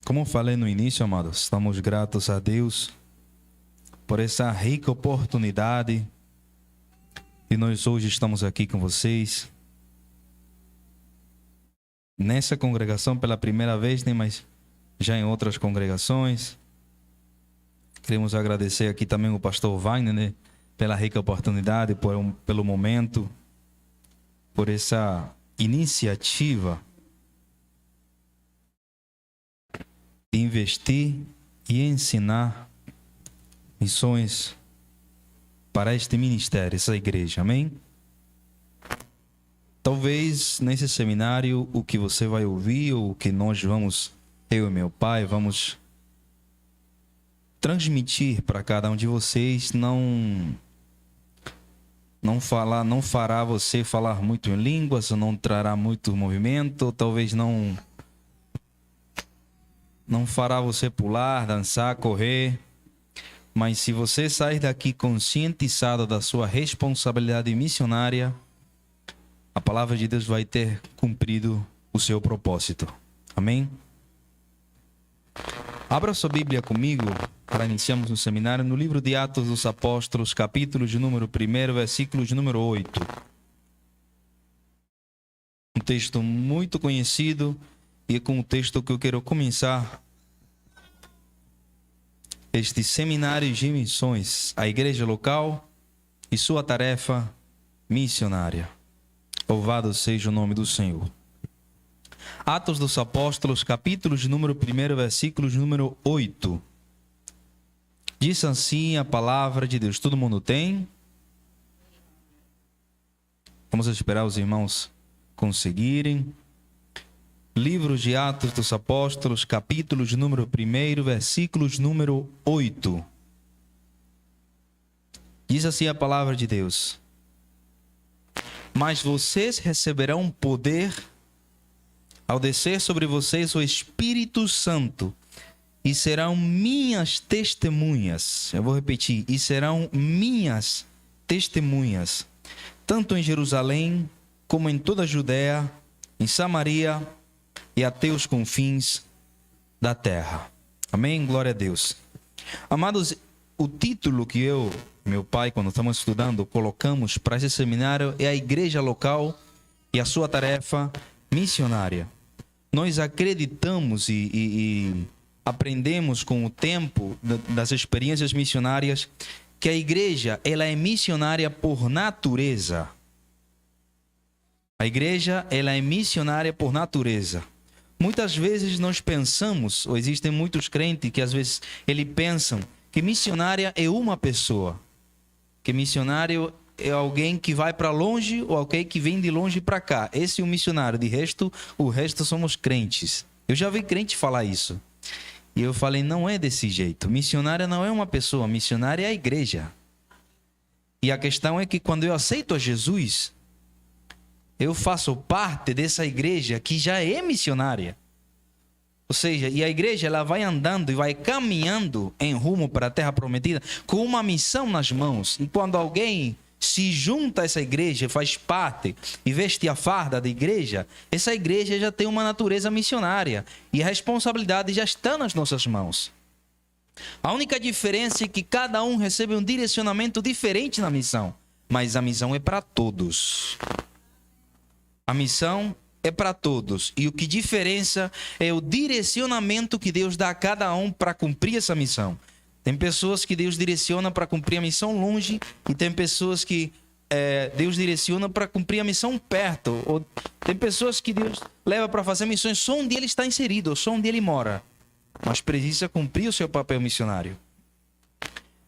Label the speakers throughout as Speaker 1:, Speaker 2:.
Speaker 1: Como falei no início, amados, estamos gratos a Deus por essa rica oportunidade e nós hoje estamos aqui com vocês nessa congregação pela primeira vez, né? Mas já em outras congregações. Queremos agradecer aqui também o pastor Wagner, né? Pela rica oportunidade, pelo momento, por essa iniciativa de investir e ensinar missões para este ministério, essa igreja, amém? Talvez nesse seminário o que você vai ouvir, ou o que nós vamos, eu e meu pai, vamos transmitir para cada um de vocês, não fará você falar muito em línguas, não trará muito movimento, talvez não fará você pular, dançar, correr. Mas se você sair daqui conscientizado da sua responsabilidade missionária, a palavra de Deus vai ter cumprido o seu propósito. Amém? Abra sua Bíblia comigo para iniciarmos o seminário no livro de Atos dos Apóstolos, capítulo de número 1, versículo de número 8. Um texto muito conhecido e é com o texto que eu quero começar este seminário de missões, a igreja local e sua tarefa missionária. Louvado seja o nome do Senhor. Atos dos Apóstolos, capítulo de número 1, versículo de número 8. Diz assim a palavra de Deus. Todo mundo tem? Vamos esperar os irmãos conseguirem. Livro de Atos dos Apóstolos, capítulo de número 1, versículo de número 8. Diz assim a palavra de Deus. Mas vocês receberão poder ao descer sobre vocês o Espírito Santo, e serão minhas testemunhas. Eu vou repetir. E serão minhas testemunhas, tanto em Jerusalém, como em toda a Judéia, em Samaria e até os confins da terra. Amém? Glória a Deus. Amados, o título que eu e meu pai, quando estamos estudando, colocamos para esse seminário é a igreja local e a sua tarefa missionária. Nós acreditamos e aprendemos com o tempo das experiências missionárias que a igreja, ela é missionária por natureza. A igreja, ela é missionária por natureza. Muitas vezes nós pensamos, ou existem muitos crentes que às vezes eles pensam que missionária é uma pessoa, que missionário é alguém que vai para longe ou alguém que vem de longe para cá. Esse é o missionário, de resto, o resto somos crentes. Eu já vi crente falar isso. E eu falei, não é desse jeito. Missionária não é uma pessoa, missionária é a igreja. E a questão é que quando eu aceito a Jesus, eu faço parte dessa igreja que já é missionária. Ou seja, e a igreja ela vai andando e vai caminhando em rumo para a terra prometida com uma missão nas mãos. E quando alguém se junta a essa igreja, faz parte e veste a farda da igreja, essa igreja já tem uma natureza missionária e a responsabilidade já está nas nossas mãos. A única diferença é que cada um recebe um direcionamento diferente na missão, mas a missão é para todos. A missão é para todos e o que diferença é o direcionamento que Deus dá a cada um para cumprir essa missão. Tem pessoas que Deus direciona para cumprir a missão longe e tem pessoas que Deus direciona para cumprir a missão perto. Ou tem pessoas que Deus leva para fazer missões só onde ele está inserido, só onde ele mora. Mas precisa cumprir o seu papel missionário.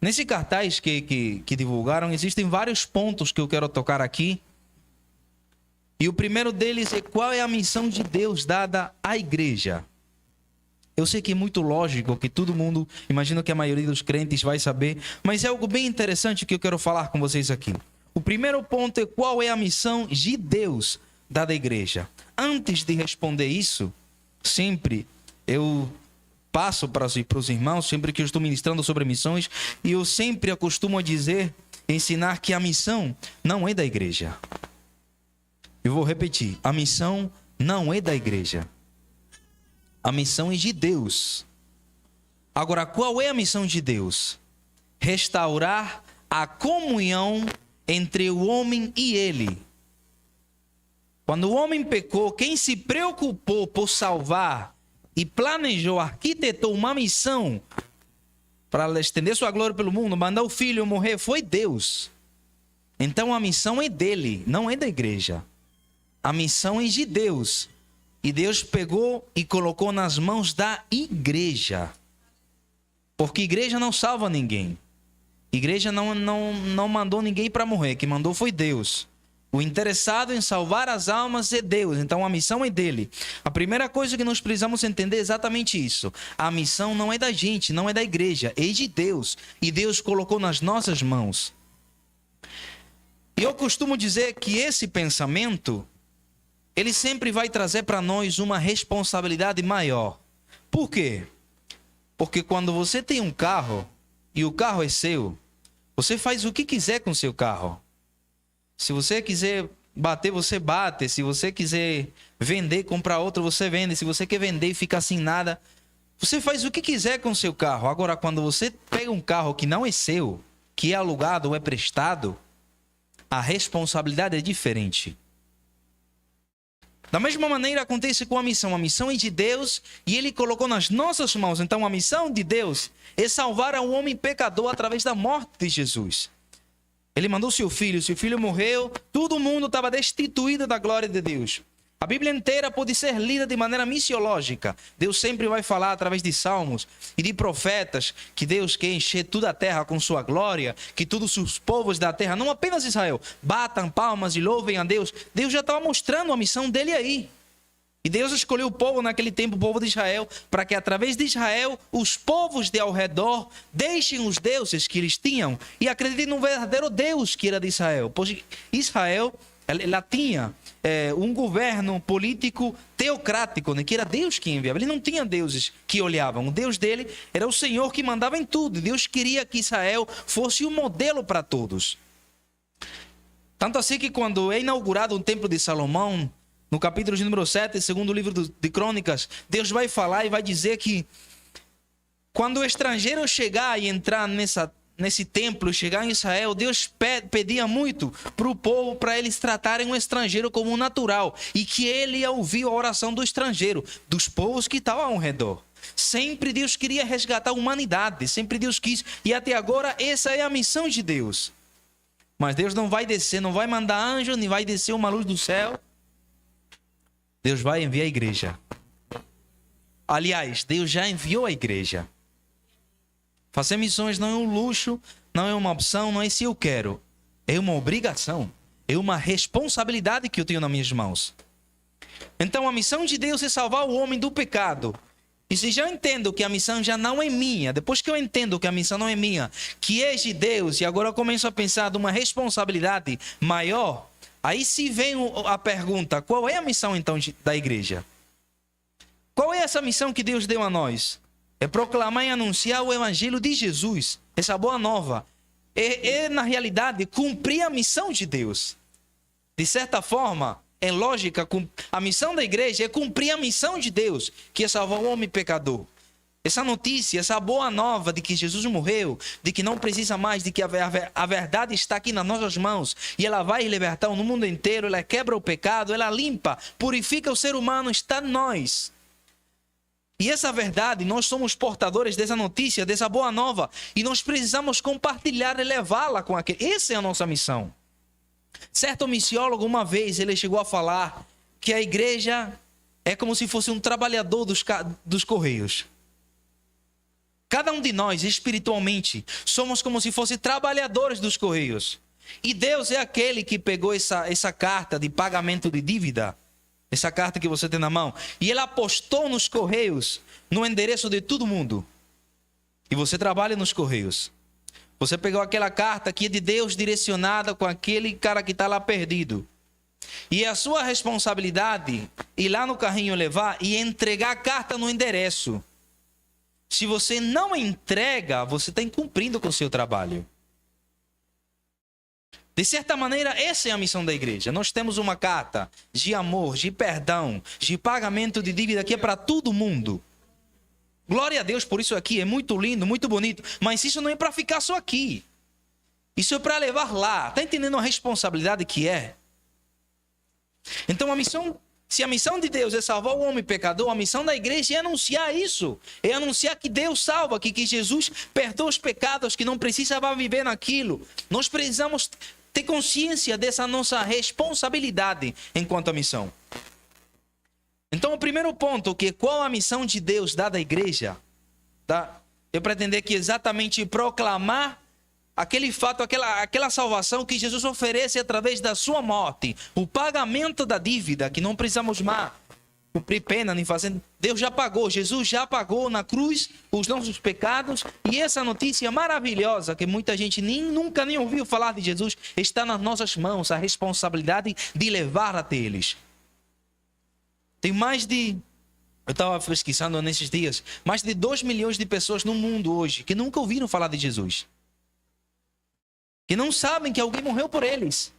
Speaker 1: Nesse cartaz que divulgaram, existem vários pontos que eu quero tocar aqui. E o primeiro deles é qual é a missão de Deus dada à igreja. Eu sei que é muito lógico, que todo mundo, imagino que a maioria dos crentes vai saber, mas é algo bem interessante que eu quero falar com vocês aqui. O primeiro ponto é qual é a missão de Deus dada à igreja. Antes de responder isso, sempre eu passo para os irmãos, sempre que eu estou ministrando sobre missões, e eu sempre acostumo a dizer, ensinar que a missão não é da igreja. Eu vou repetir, a missão não é da igreja. A missão é de Deus. Agora, qual é a missão de Deus? Restaurar a comunhão entre o homem e ele. Quando o homem pecou, quem se preocupou por salvar e planejou, arquitetou uma missão para estender sua glória pelo mundo, mandar o filho morrer, foi Deus. Então a missão é dele, não é da igreja. A missão é de Deus. E Deus pegou e colocou nas mãos da igreja. Porque igreja não salva ninguém. Igreja não mandou ninguém para morrer. Quem mandou foi Deus. O interessado em salvar as almas é Deus. Então a missão é dele. A primeira coisa que nós precisamos entender é exatamente isso. A missão não é da gente, não é da igreja. É de Deus. E Deus colocou nas nossas mãos. E eu costumo dizer que esse pensamento, ele sempre vai trazer para nós uma responsabilidade maior. Por quê? Porque quando você tem um carro e o carro é seu, você faz o que quiser com o seu carro. Se você quiser bater, você bate. Se você quiser vender, comprar outro, você vende. Se você quer vender e ficar sem nada, você faz o que quiser com o seu carro. Agora, quando você pega um carro que não é seu, que é alugado ou é prestado, a responsabilidade é diferente. Da mesma maneira acontece com a missão. A missão é de Deus e Ele colocou nas nossas mãos. Então a missão de Deus é salvar um homem pecador através da morte de Jesus. Ele mandou seu filho morreu, todo mundo estava destituído da glória de Deus. A Bíblia inteira pode ser lida de maneira missiológica. Deus sempre vai falar através de salmos e de profetas que Deus quer encher toda a terra com sua glória, que todos os povos da terra, não apenas Israel, batam palmas e louvem a Deus. Deus já estava mostrando a missão dele aí. E Deus escolheu o povo naquele tempo, o povo de Israel, para que através de Israel, os povos de ao redor deixem os deuses que eles tinham e acreditem no verdadeiro Deus que era de Israel. Pois Israel, ela tinha um governo político teocrático, né, que era Deus que enviava. Ele não tinha deuses que olhavam. O Deus dele era o Senhor que mandava em tudo. Deus queria que Israel fosse um modelo para todos. Tanto assim que quando é inaugurado o templo de Salomão, no capítulo de número 7, segundo livro de Crônicas, Deus vai falar e vai dizer que quando o estrangeiro chegar e entrar nesse templo, chegar em Israel, Deus pedia muito para o povo, para eles tratarem o estrangeiro como um natural, e que ele ia ouvir a oração do estrangeiro, dos povos que estavam ao redor. Sempre Deus queria resgatar a humanidade, sempre Deus quis, e até agora essa é a missão de Deus. Mas Deus não vai descer, não vai mandar anjo, nem vai descer uma luz do céu. Deus vai enviar a igreja. Aliás, Deus já enviou a igreja. Fazer missões não é um luxo, não é uma opção, não é se eu quero. É uma obrigação, é uma responsabilidade que eu tenho nas minhas mãos. Então a missão de Deus é salvar o homem do pecado. E se já entendo que a missão já não é minha, depois que eu entendo que a missão não é minha, que é de Deus, e agora eu começo a pensar numa responsabilidade maior, aí se vem a pergunta, qual é a missão então da igreja? Qual é essa missão que Deus deu a nós? É proclamar e anunciar o evangelho de Jesus, essa boa nova. Na realidade, cumprir a missão de Deus. De certa forma, em lógica, a missão da igreja é cumprir a missão de Deus, que é salvar o homem pecador. Essa notícia, essa boa nova de que Jesus morreu, de que não precisa mais, de que a verdade está aqui nas nossas mãos e ela vai libertar no mundo inteiro, ela quebra o pecado, ela limpa, purifica o ser humano, está em nós. E essa verdade, nós somos portadores dessa notícia, dessa boa nova, e nós precisamos compartilhar e levá-la com aquele. Essa é a nossa missão. Certo missiólogo, uma vez, ele chegou a falar que a igreja é como se fosse um trabalhador dos correios. Cada um de nós, espiritualmente, somos como se fossem trabalhadores dos correios. E Deus é aquele que pegou essa carta de pagamento de dívida, essa carta que você tem na mão, e Ele apostou nos correios, no endereço de todo mundo. E você trabalha nos correios. Você pegou aquela carta que é de Deus direcionada com aquele cara que está lá perdido. E é a sua responsabilidade ir lá no carrinho levar e entregar a carta no endereço. Se você não entrega, você está incumprindo com o seu trabalho. De certa maneira, essa é a missão da igreja. Nós temos uma carta de amor, de perdão, de pagamento de dívida que é para todo mundo. Glória a Deus por isso aqui, é muito lindo, muito bonito. Mas isso não é para ficar só aqui. Isso é para levar lá. Está entendendo a responsabilidade que é? Então se a missão de Deus é salvar o homem pecador, a missão da igreja é anunciar isso. É anunciar que Deus salva, que Jesus perdoa os pecados, que não precisava viver naquilo. Nós precisamos ter consciência dessa nossa responsabilidade enquanto a missão. Então, o primeiro ponto, que qual a missão de Deus dada à igreja? Tá? Eu pretendo que exatamente proclamar aquele fato, aquela salvação que Jesus oferece através da sua morte. O pagamento da dívida, que não precisamos mais cumprir pena nem fazer. Deus já pagou, Jesus já pagou na cruz os nossos pecados. E essa notícia maravilhosa, que muita gente nunca nem ouviu falar de Jesus, está nas nossas mãos, a responsabilidade de levar até eles. Tem eu estava pesquisando nesses dias, mais de 2 milhões de pessoas no mundo hoje que nunca ouviram falar de Jesus. Que não sabem que alguém morreu por eles.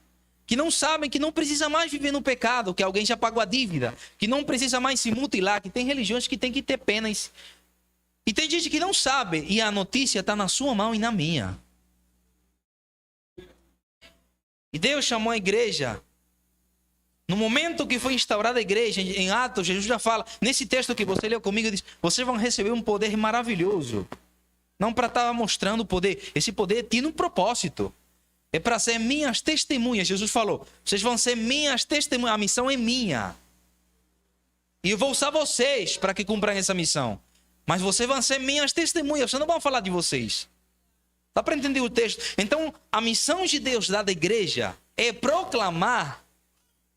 Speaker 1: Que não sabem que não precisa mais viver no pecado, que alguém já pagou a dívida. Que não precisa mais se mutilar, que tem religiões que tem que ter penas. E tem gente que não sabe, e a notícia está na sua mão e na minha. E Deus chamou a igreja. No momento que foi instaurada a igreja, em Atos, Jesus já fala, nesse texto que você leu comigo, diz, vocês vão receber um poder maravilhoso. Não para estar mostrando o poder. Esse poder tem um propósito. É para ser minhas testemunhas. Jesus falou, vocês vão ser minhas testemunhas. A missão é minha. E eu vou usar vocês para que cumpram essa missão. Mas vocês vão ser minhas testemunhas. Vocês não vão falar de vocês. Dá para entender o texto? Então, a missão de Deus dada à igreja é proclamar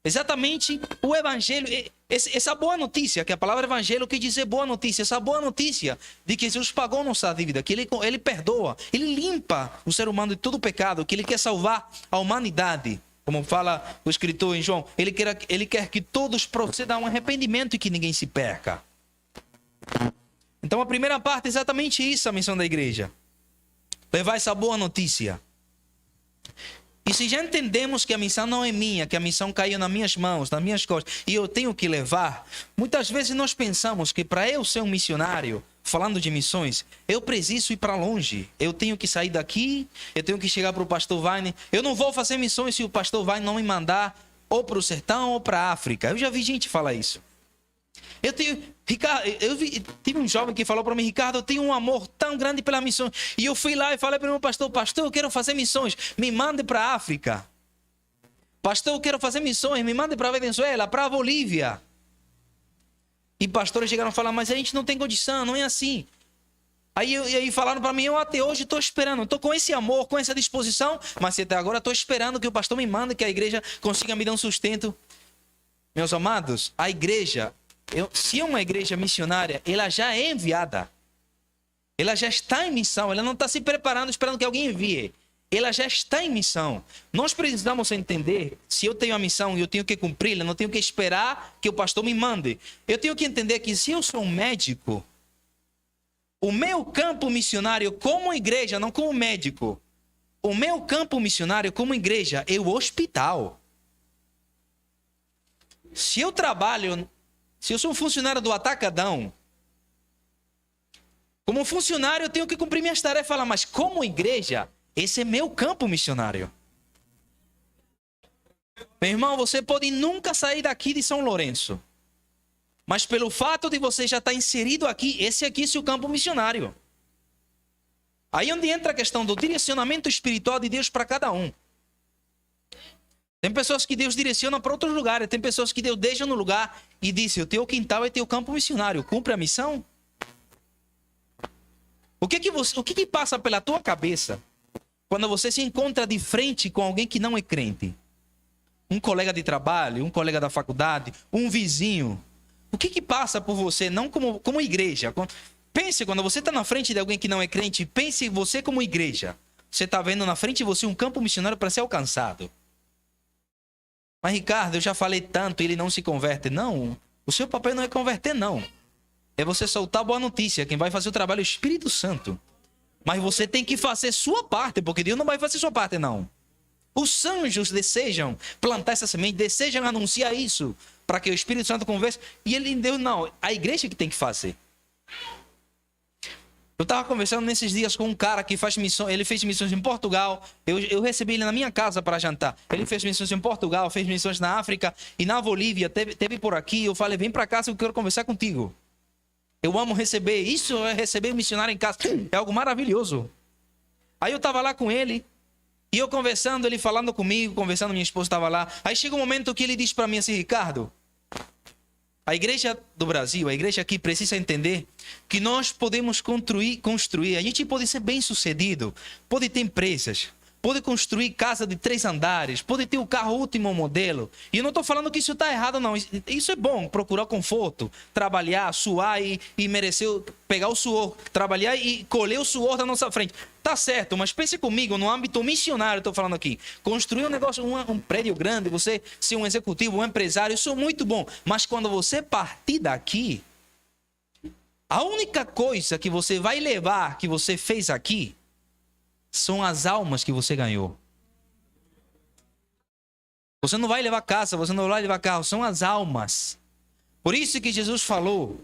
Speaker 1: exatamente o evangelho, essa boa notícia, que a palavra evangelho quer dizer boa notícia, essa boa notícia de que Jesus pagou nossa dívida, que ele perdoa, ele limpa o ser humano de todo pecado, que ele quer salvar a humanidade. Como fala o escritor em João, ele quer que todos procedam a um arrependimento e que ninguém se perca. Então a primeira parte é exatamente isso, a missão da igreja. Levar essa boa notícia. E se já entendemos que a missão não é minha, que a missão caiu nas minhas mãos, nas minhas costas, e eu tenho que levar, muitas vezes nós pensamos que para eu ser um missionário, falando de missões, eu preciso ir para longe. Eu tenho que sair daqui, eu tenho que chegar para o pastor Wagner. Eu não vou fazer missões se o pastor Wagner não me mandar ou para o sertão ou para a África. Eu já vi gente falar isso. Tive um jovem que falou para mim, Ricardo, eu tenho um amor tão grande pela missão. E eu fui lá e falei para o meu pastor, eu quero fazer missões, me mande para a África. Pastor, eu quero fazer missões, me mande para a Venezuela, para a Bolívia. E pastores chegaram a falar, mas a gente não tem condição, não é assim. Aí falaram para mim, eu até hoje estou esperando, estou com esse amor, com essa disposição, mas até agora estou esperando que o pastor me mande, que a igreja consiga me dar um sustento. Meus amados, a igreja... se é uma igreja missionária, ela já é enviada. Ela já está em missão. Ela não está se preparando, esperando que alguém envie. Ela já está em missão. Nós precisamos entender, se eu tenho a missão e eu tenho que cumpri-la, não tenho que esperar que o pastor me mande. Eu tenho que entender que se eu sou um médico, o meu campo missionário como igreja, não como médico, o meu campo missionário como igreja é o hospital. Se eu sou um funcionário do Atacadão, como funcionário eu tenho que cumprir minhas tarefas lá, mas como igreja, esse é meu campo missionário. Meu irmão, você pode nunca sair daqui de São Lourenço, mas pelo fato de você já estar inserido aqui, esse aqui é seu campo missionário. Aí onde entra a questão do direcionamento espiritual de Deus para cada um. Tem pessoas que Deus direciona para outros lugares. Tem pessoas que Deus deixa no lugar e diz, o teu quintal é teu campo missionário. Cumpre a missão? O que passa pela tua cabeça quando você se encontra de frente com alguém que não é crente? Um colega de trabalho, um colega da faculdade, um vizinho. O que passa por você, não como igreja? Pense, quando você está na frente de alguém que não é crente, pense você como igreja. Você está vendo na frente de você um campo missionário para ser alcançado. Mas Ricardo, eu já falei tanto e ele não se converte. Não, o seu papel não é converter, não. É você soltar a boa notícia. Quem vai fazer o trabalho é o Espírito Santo. Mas você tem que fazer sua parte, porque Deus não vai fazer sua parte, não. Os anjos desejam plantar essa semente, desejam anunciar isso, para que o Espírito Santo converse. E ele deu, não, a igreja que tem que fazer. Eu estava conversando nesses dias com um cara que faz missões, ele fez missões em Portugal, eu recebi ele na minha casa para jantar. Ele fez missões em Portugal, fez missões na África e na Bolívia, teve por aqui. Eu falei, vem para casa, eu quero conversar contigo. Eu amo receber, isso é receber um missionário em casa, é algo maravilhoso. Aí eu estava lá com ele, e eu conversando, ele falando comigo, conversando, minha esposa estava lá. Aí chega um momento que ele diz para mim assim, Ricardo, a igreja do Brasil, a igreja aqui precisa entender que nós podemos construir, a gente pode ser bem sucedido, pode ter empresas, pode construir casa de 3 andares, pode ter o carro último modelo. E eu não estou falando que isso está errado, não. Isso é bom, procurar conforto, trabalhar, suar e merecer, pegar o suor, trabalhar e colher o suor da nossa frente. Tá certo, mas pense comigo, no âmbito missionário, estou falando aqui. Construir um negócio, um prédio grande, você ser um executivo, um empresário, isso é muito bom. Mas quando você partir daqui, a única coisa que você vai levar, que você fez aqui, são as almas que você ganhou. Você não vai levar casa, você não vai levar carro, são as almas. Por isso que Jesus falou,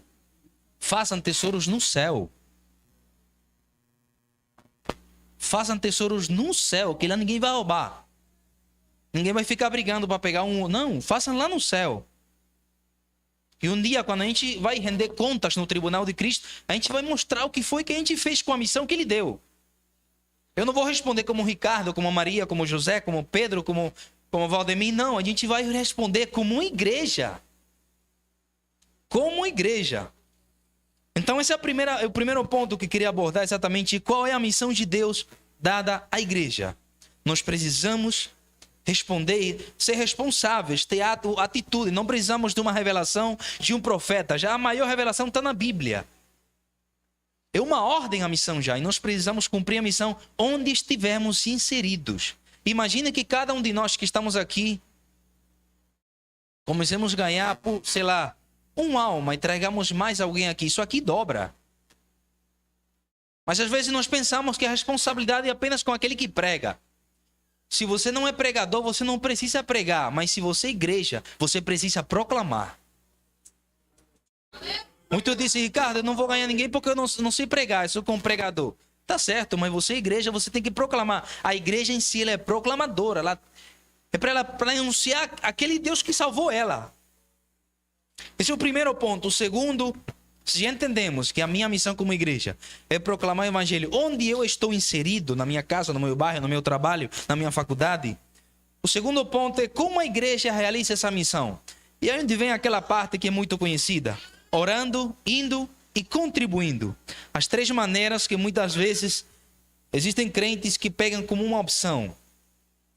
Speaker 1: façam tesouros no céu. Façam tesouros no céu, que lá ninguém vai roubar. Ninguém vai ficar brigando para pegar um... Não, façam lá no céu. E um dia, quando a gente vai render contas no tribunal de Cristo, a gente vai mostrar o que foi que a gente fez com a missão que ele deu. Eu não vou responder como Ricardo, como Maria, como José, como Pedro, como Valdemir. Não, a gente vai responder como igreja. Como igreja. Então esse é o primeiro ponto que eu queria abordar, exatamente qual é a missão de Deus dada à igreja. Nós precisamos responder, ser responsáveis, ter atitude. Não precisamos de uma revelação de um profeta. Já a maior revelação está na Bíblia. É uma ordem a missão já, e nós precisamos cumprir a missão onde estivermos inseridos. Imagina que cada um de nós que estamos aqui comecemos a ganhar por, sei lá, um alma e tragamos mais alguém aqui. Isso aqui dobra. Mas às vezes nós pensamos que a responsabilidade é apenas com aquele que prega. Se você não é pregador, você não precisa pregar. Mas se você é igreja, você precisa proclamar. Muito dizem, Ricardo, eu não vou ganhar ninguém porque eu não sei pregar, eu sou como pregador. Tá certo, mas você é igreja, você tem que proclamar. A igreja em si, ela é proclamadora. É para ela anunciar aquele Deus que salvou ela. Esse é o primeiro ponto. O segundo, se entendemos que a minha missão como igreja é proclamar o evangelho onde eu estou inserido, na minha casa, no meu bairro, no meu trabalho, na minha faculdade. O segundo ponto é como a igreja realiza essa missão. E aí onde vem aquela parte que é muito conhecida. Orando, indo e contribuindo. As 3 maneiras que muitas vezes existem crentes que pegam como uma opção.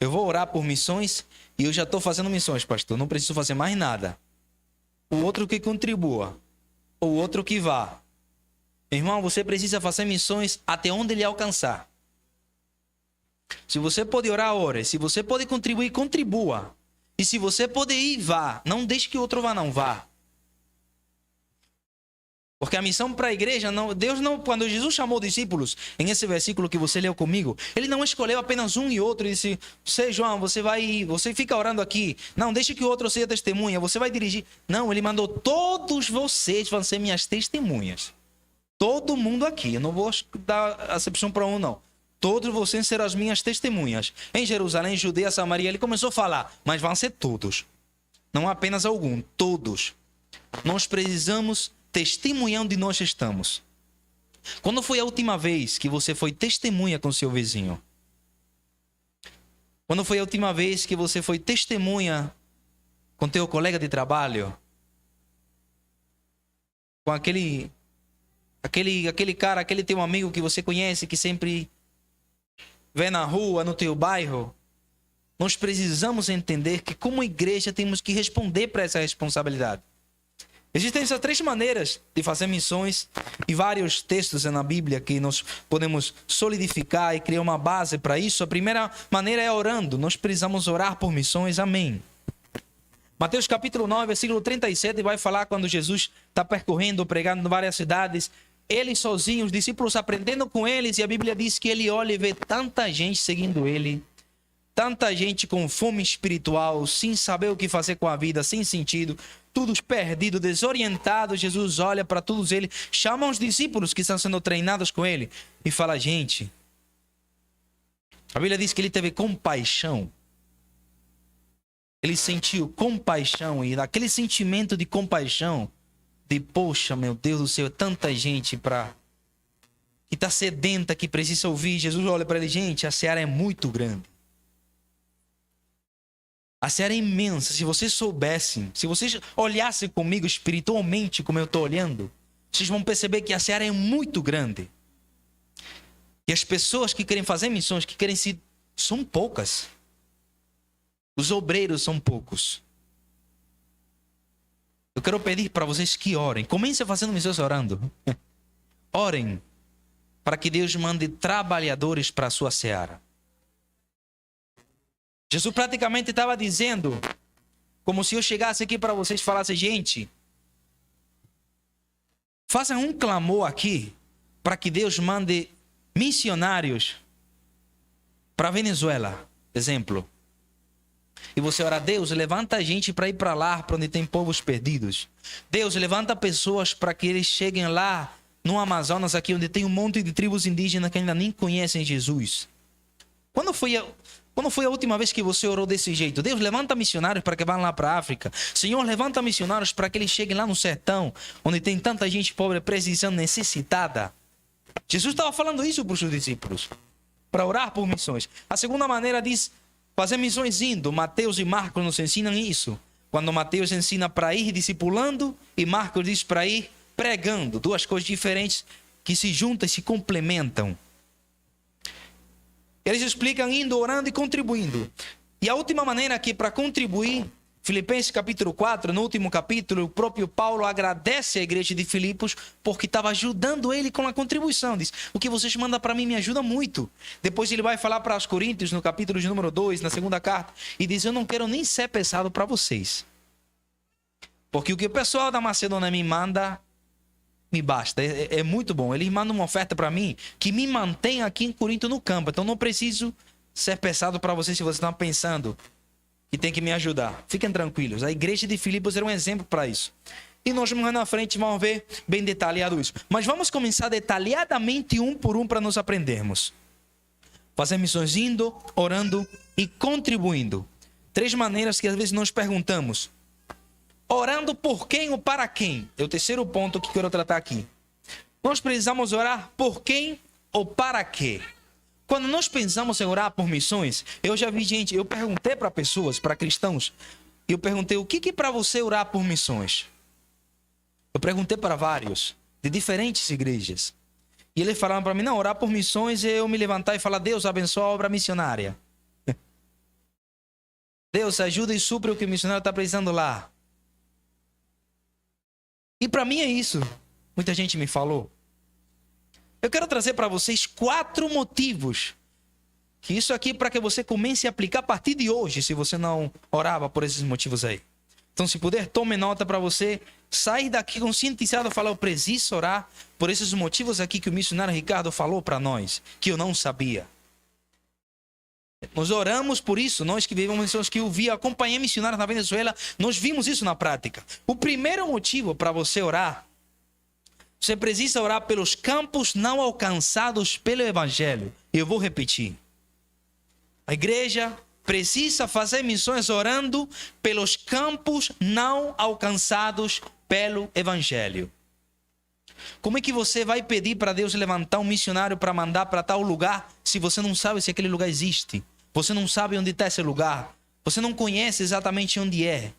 Speaker 1: Eu vou orar por missões e eu já estou fazendo missões, pastor. Não preciso fazer mais nada. O outro que contribua. O outro que vá. Irmão, você precisa fazer missões até onde ele alcançar. Se você pode orar, ore. Se você pode contribuir, contribua. E se você pode ir, vá. Não deixe que o outro vá, não. Vá. Porque a missão para a igreja, Deus não, quando Jesus chamou discípulos, em esse versículo que você leu comigo, ele não escolheu apenas um e outro e disse, você, João, você fica orando aqui. Não, deixe que o outro seja testemunha, você vai dirigir. Não, ele mandou, todos vocês vão ser minhas testemunhas. Todo mundo aqui, eu não vou dar acepção para um, não. Todos vocês serão as minhas testemunhas. Em Jerusalém, Judeia, Samaria, ele começou a falar, mas vão ser todos. Não apenas algum, todos. Nós precisamos testemunhar onde nós estamos. Quando foi a última vez que você foi testemunha com seu vizinho? Quando foi a última vez que você foi testemunha com teu colega de trabalho? Com aquele cara, aquele teu amigo que você conhece, que sempre vê na rua, no teu bairro? Nós precisamos entender que como igreja temos que responder para essa responsabilidade. Existem essas 3 maneiras de fazer missões e vários textos na Bíblia que nós podemos solidificar e criar uma base para isso. A primeira maneira é orando. Nós precisamos orar por missões. Amém. Mateus capítulo 9, versículo 37 vai falar quando Jesus está percorrendo, pregando em várias cidades. Ele sozinho, os discípulos aprendendo com eles, e a Bíblia diz que ele olha e vê tanta gente seguindo ele. tanta gente com fome espiritual, sem saber o que fazer com a vida, sem sentido, todos perdidos, desorientados. Jesus olha para todos eles, chama os discípulos que estão sendo treinados com ele e fala: gente, a Bíblia diz que ele teve compaixão. Ele sentiu compaixão, e daquele sentimento de compaixão, de poxa, meu Deus do céu, tanta gente que está sedenta, que precisa ouvir. Jesus olha para ele: gente, a seara é muito grande. A seara é imensa. Se vocês soubessem, se vocês olhassem comigo espiritualmente como eu estou olhando, vocês vão perceber que a seara é muito grande. E as pessoas que querem fazer missões, que querem se... são poucas. Os obreiros são poucos. Eu quero pedir para vocês que orem. Comecem fazendo missões orando. Orem para que Deus mande trabalhadores para a sua seara. Jesus praticamente estava dizendo, como se eu chegasse aqui para vocês e falasse: gente, façam um clamor aqui para que Deus mande missionários para a Venezuela, exemplo. E você ora: Deus, levanta a gente para ir para lá, para onde tem povos perdidos. Deus, levanta pessoas para que eles cheguem lá no Amazonas, aqui onde tem um monte de tribos indígenas que ainda nem conhecem Jesus. Quando foi a última vez que você orou desse jeito? Deus, levanta missionários para que vão lá para a África. Senhor, levanta missionários para que eles cheguem lá no sertão, onde tem tanta gente pobre, precisando, necessitada. Jesus estava falando isso para os seus discípulos, para orar por missões. A segunda maneira diz fazer missões indo. Mateus e Marcos nos ensinam isso. Quando Mateus ensina para ir discipulando e Marcos diz para ir pregando. Duas coisas diferentes que se juntam e se complementam. Eles explicam indo, orando e contribuindo. E a última maneira aqui para contribuir, Filipenses capítulo 4, no último capítulo, o próprio Paulo agradece à igreja de Filipos porque estava ajudando ele com a contribuição. Diz: o que vocês mandam para mim me ajuda muito. Depois ele vai falar para os Coríntios, no capítulo de número 2, na segunda carta, e diz: eu não quero nem ser pesado para vocês. Porque o que o pessoal da Macedônia me manda, me basta. É muito bom. Eles mandam uma oferta para mim que me mantém aqui em Corinto no campo. Então não preciso ser pesado para vocês se vocês estão pensando que tem que me ajudar. Fiquem tranquilos. A igreja de Filipos era um exemplo para isso. E nós mais na frente vamos ver bem detalhado isso. Mas vamos começar detalhadamente um por um para nós aprendermos. Fazer missões indo, orando e contribuindo. 3 maneiras que às vezes nós perguntamos. Orando por quem ou para quem? É o terceiro ponto que quero tratar aqui. Nós precisamos orar por quem ou para quê? Quando nós pensamos em orar por missões, eu já vi gente, eu perguntei para pessoas, para cristãos, eu perguntei: o que é para você orar por missões? Eu perguntei para vários, de diferentes igrejas. E eles falaram para mim: não, orar por missões é eu me levantar e falar: Deus, abençoa a obra missionária. Deus, ajuda e supre o que o missionário está precisando lá. E para mim é isso. Muita gente me falou. Eu quero trazer para vocês 4 motivos. Que isso aqui para que você comece a aplicar a partir de hoje, se você não orava por esses motivos aí. Então, se puder, tome nota para você sair daqui conscientizado e falar: eu preciso orar por esses motivos aqui que o missionário Ricardo falou para nós, que eu não sabia. Nós oramos por isso, nós que vivemos missões, que eu vi, acompanhei missionários na Venezuela, nós vimos isso na prática. O primeiro motivo para você orar, você precisa orar pelos campos não alcançados pelo Evangelho. Eu vou repetir. A igreja precisa fazer missões orando pelos campos não alcançados pelo Evangelho. Como é que você vai pedir para Deus levantar um missionário para mandar para tal lugar se você não sabe se aquele lugar existe? Você não sabe onde está esse lugar. Você não conhece exatamente onde é.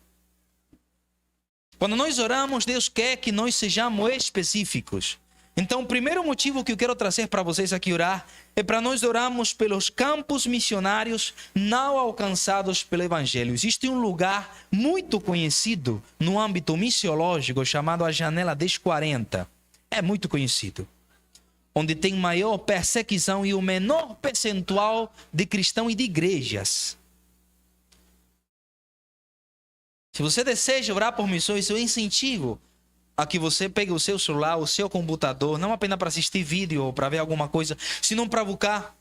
Speaker 1: Quando nós oramos, Deus quer que nós sejamos específicos. Então, o primeiro motivo que eu quero trazer para vocês aqui orar é para nós orarmos pelos campos missionários não alcançados pelo Evangelho. Existe um lugar muito conhecido no âmbito missiológico chamado a Janela 1040. É muito conhecido. Onde tem maior perseguição e o menor percentual de cristãos e de igrejas. Se você deseja orar por missões, eu incentivo a que você pegue o seu celular, o seu computador, não apenas para assistir vídeo ou para ver alguma coisa, senão para buscar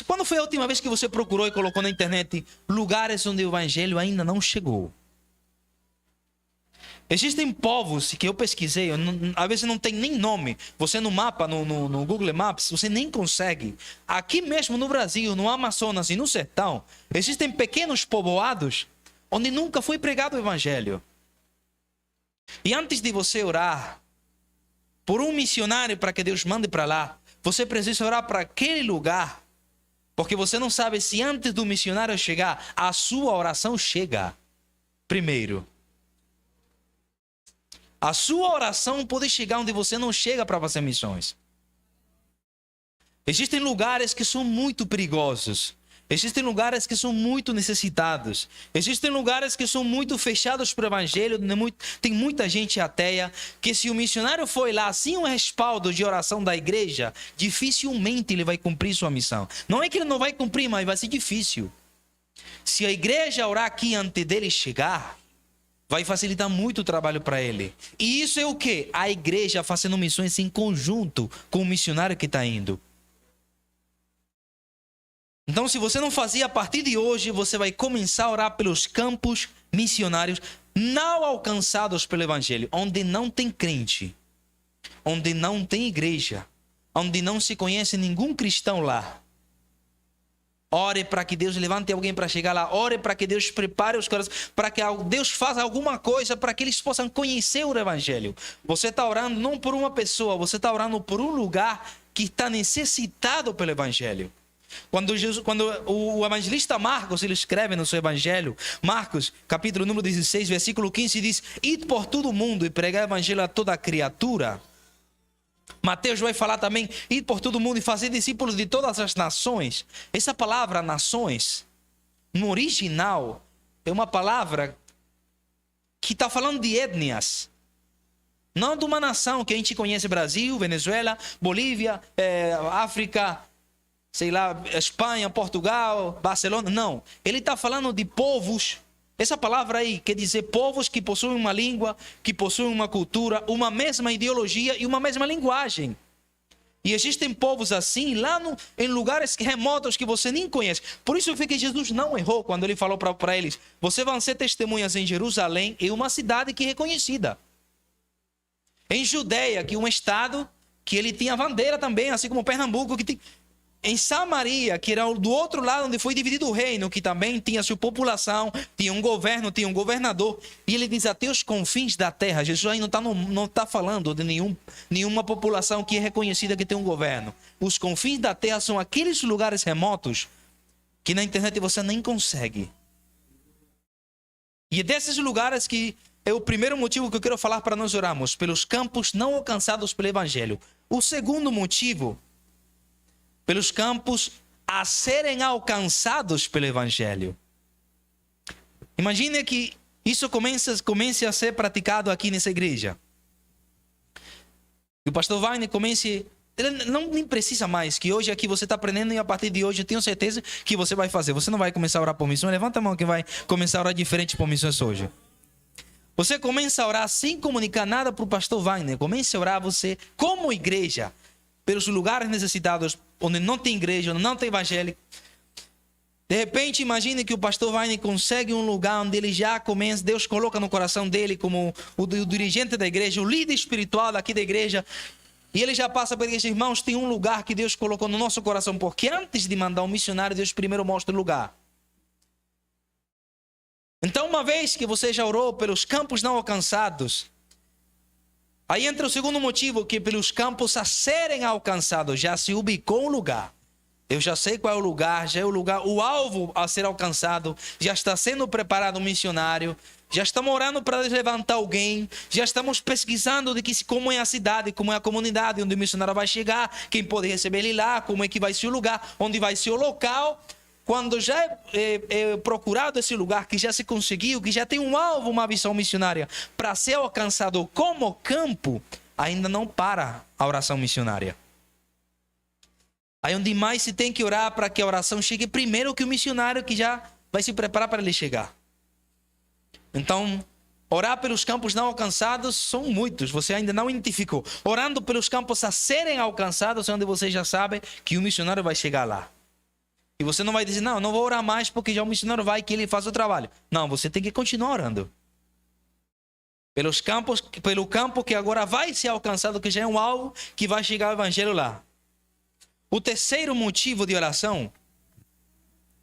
Speaker 1: Quando foi a última vez que você procurou e colocou na internet lugares onde o evangelho ainda não chegou? Existem povos que eu pesquisei, às vezes não tem nem nome. Você no mapa, no Google Maps, você nem consegue. Aqui mesmo no Brasil, no Amazonas e no sertão, existem pequenos povoados onde nunca foi pregado o evangelho. E antes de você orar por um missionário para que Deus mande para lá, você precisa orar para aquele lugar, porque você não sabe se antes do missionário chegar, a sua oração chega primeiro. A sua oração pode chegar onde você não chega para fazer missões. Existem lugares que são muito perigosos. Existem lugares que são muito necessitados. Existem lugares que são muito fechados para o evangelho. Tem muita gente ateia que, se o missionário foi lá sem um respaldo de oração da igreja, dificilmente ele vai cumprir sua missão. Não é que ele não vai cumprir, mas vai ser difícil. Se a igreja orar aqui antes dele chegar, vai facilitar muito o trabalho para ele. E isso é o quê? A igreja fazendo missões em conjunto com o missionário que está indo. Então, se você não fazia, a partir de hoje, você vai começar a orar pelos campos missionários não alcançados pelo evangelho, onde não tem crente, onde não tem igreja, onde não se conhece nenhum cristão lá. Ore para que Deus levante alguém para chegar lá. Ore para que Deus prepare os corações, para que Deus faça alguma coisa para que eles possam conhecer o evangelho. Você está orando não por uma pessoa, você está orando por um lugar que está necessitado pelo evangelho. Quando o evangelista Marcos, ele escreve no seu evangelho, Marcos, capítulo número 16, versículo 15, diz: ide por todo o mundo e pregar o evangelho a toda criatura. Mateus vai falar também: ide por todo o mundo e fazer discípulos de todas as nações. Essa palavra nações, no original, é uma palavra que está falando de etnias. Não de uma nação que a gente conhece: Brasil, Venezuela, Bolívia, África, sei lá, Espanha, Portugal, Barcelona. Não, ele está falando de povos. Essa palavra aí quer dizer povos que possuem uma língua, que possuem uma cultura, uma mesma ideologia e uma mesma linguagem. E existem povos assim lá em lugares remotos que você nem conhece. Por isso que Jesus não errou quando ele falou para eles: vocês vão ser testemunhas em Jerusalém, em uma cidade que é reconhecida. Em Judeia, que é um estado que ele tinha bandeira também, assim como Pernambuco, que tem... Em Samaria, que era do outro lado onde foi dividido o reino, que também tinha sua população, tinha um governo, tinha um governador. E ele diz: até os confins da terra. Jesus aí não está falando de nenhuma população que é reconhecida que tem um governo. Os confins da terra são aqueles lugares remotos que na internet você nem consegue. E é desses lugares que é o primeiro motivo que eu quero falar para nós orarmos: pelos campos não alcançados pelo evangelho. O segundo motivo: pelos campos a serem alcançados pelo evangelho. Imagine que isso comece a ser praticado aqui nessa igreja. E o pastor Wagner comece... Ele nem precisa mais, que hoje aqui você está aprendendo, e a partir de hoje eu tenho certeza que você vai fazer. Você não vai começar a orar por missões. Levanta a mão que vai começar a orar diferente por missões hoje. Você começa a orar sem comunicar nada para o pastor Wagner. Comece a orar você como igreja, pelos lugares necessitados, onde não tem igreja, onde não tem evangelho. De repente, imagine que o pastor Wagner consegue um lugar onde ele já começa, Deus coloca no coração dele como o dirigente da igreja, o líder espiritual daqui da igreja, e ele já passa para a igreja: irmãos, tem um lugar que Deus colocou no nosso coração, porque antes de mandar um missionário, Deus primeiro mostra o lugar. Então, uma vez que você já orou pelos campos não alcançados, aí entra o segundo motivo, que pelos campos a serem alcançados, já se ubicou um lugar. Eu já sei qual é o lugar, já é o lugar, o alvo a ser alcançado, já está sendo preparado um missionário, já estamos orando para levantar alguém, já estamos pesquisando como é a cidade, como é a comunidade onde o missionário vai chegar, quem pode receber ele lá, como é que vai ser o lugar, onde vai ser o local. Quando já é procurado esse lugar, que já se conseguiu, que já tem um alvo, uma visão missionária para ser alcançado como campo, ainda não para a oração missionária. Aí onde mais se tem que orar para que a oração chegue primeiro que o missionário, que já vai se preparar para ele chegar. Então, orar pelos campos não alcançados são muitos, você ainda não identificou. Orando pelos campos a serem alcançados, é onde você já sabe que o missionário vai chegar lá. E você não vai dizer, não, não vou orar mais porque já o missionário vai que ele faz o trabalho. Não, você tem que continuar orando. Pelo campo que agora vai ser alcançado, que já é um alvo que vai chegar o evangelho lá. O terceiro motivo de oração,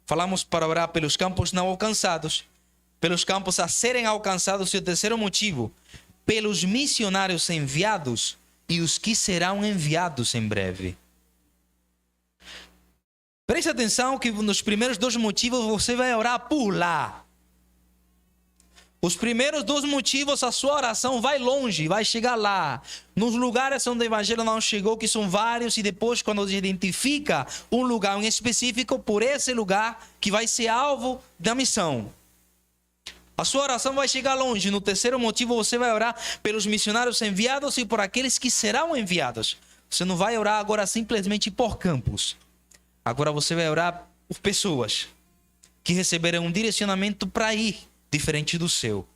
Speaker 1: falamos para orar pelos campos não alcançados, pelos campos a serem alcançados, e o terceiro motivo, pelos missionários enviados e os que serão enviados em breve. Preste atenção que nos primeiros dois motivos você vai orar por lá. Os primeiros dois motivos, a sua oração vai longe, vai chegar lá. Nos lugares onde o evangelho não chegou, que são vários, e depois quando se identifica um lugar em específico, por esse lugar que vai ser alvo da missão. A sua oração vai chegar longe. No terceiro motivo, você vai orar pelos missionários enviados e por aqueles que serão enviados. Você não vai orar agora simplesmente por campos. Agora você vai orar por pessoas que receberão um direcionamento para ir diferente do seu.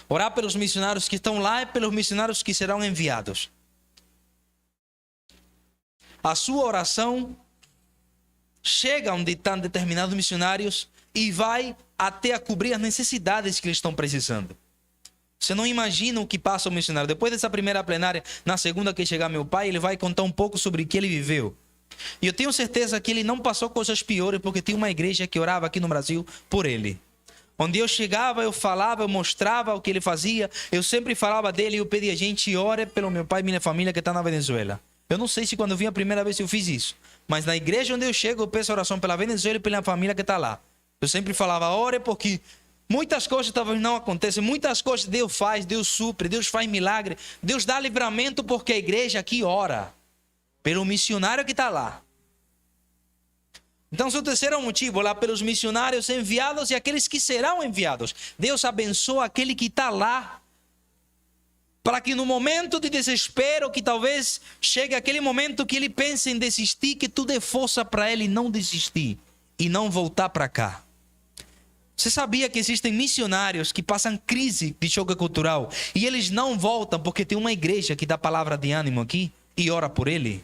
Speaker 1: Orar pelos missionários que estão lá e pelos missionários que serão enviados. A sua oração chega onde estão determinados missionários e vai até a cobrir as necessidades que eles estão precisando. Você não imagina o que passa o missionário. Depois dessa primeira plenária, na segunda que chegar meu pai, ele vai contar um pouco sobre o que ele viveu. E eu tenho certeza que ele não passou coisas piores, porque tinha uma igreja que orava aqui no Brasil por ele. Onde eu chegava, eu falava, eu mostrava o que ele fazia. Eu sempre falava dele e eu pedia, gente, ore pelo meu pai e minha família que está na Venezuela. Eu não sei se quando eu vim a primeira vez eu fiz isso. Mas na igreja onde eu chego, eu peço oração pela Venezuela e pela família que está lá. Eu sempre falava, ore porque muitas coisas talvez não acontecem. Muitas coisas Deus faz, Deus supre, Deus faz milagre. Deus dá livramento porque a igreja aqui ora pelo missionário que está lá. Então, seu terceiro motivo, lá pelos missionários enviados e aqueles que serão enviados. Deus abençoa aquele que está lá, para que no momento de desespero, que talvez chegue aquele momento que ele pense em desistir, que tu dê força para ele não desistir e não voltar para cá. Você sabia que existem missionários que passam crise de choque cultural e eles não voltam porque tem uma igreja que dá palavra de ânimo aqui e ora por ele?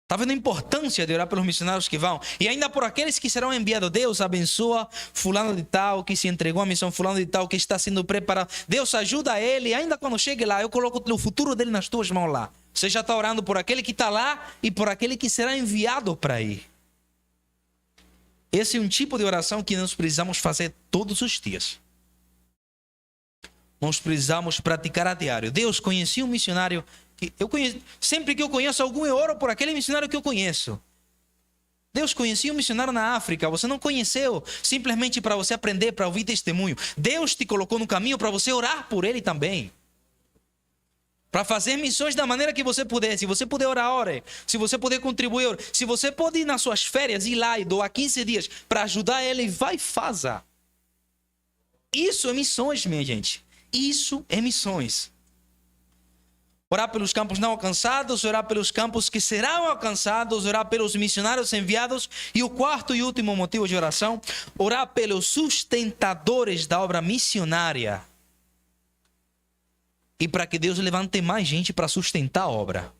Speaker 1: Está vendo a importância de orar pelos missionários que vão? E ainda por aqueles que serão enviados. Deus abençoa fulano de tal, que se entregou à missão, fulano de tal, que está sendo preparado. Deus ajuda ele. E ainda quando chegue lá, eu coloco o futuro dele nas tuas mãos lá. Você já está orando por aquele que está lá e por aquele que será enviado para ir. Esse é um tipo de oração que nós precisamos fazer todos os dias. Nós precisamos praticar a diário. Deus, conheci um missionário que eu conheço. Sempre que eu conheço algum, eu oro por aquele missionário que eu conheço. Deus, conheci um missionário na África. Você não conheceu simplesmente para você aprender, para ouvir testemunho. Deus te colocou no caminho para você orar por ele também. Para fazer missões da maneira que você puder. Se você puder orar, ore. Se você puder contribuir, ore. Se você pode ir nas suas férias, ir lá e doar 15 dias para ajudar ele, vai e faça. Isso é missões, minha gente. Isso é missões. Orar pelos campos não alcançados, orar pelos campos que serão alcançados, orar pelos missionários enviados. E o quarto e último motivo de oração, orar pelos sustentadores da obra missionária. E para que Deus levante mais gente para sustentar a obra.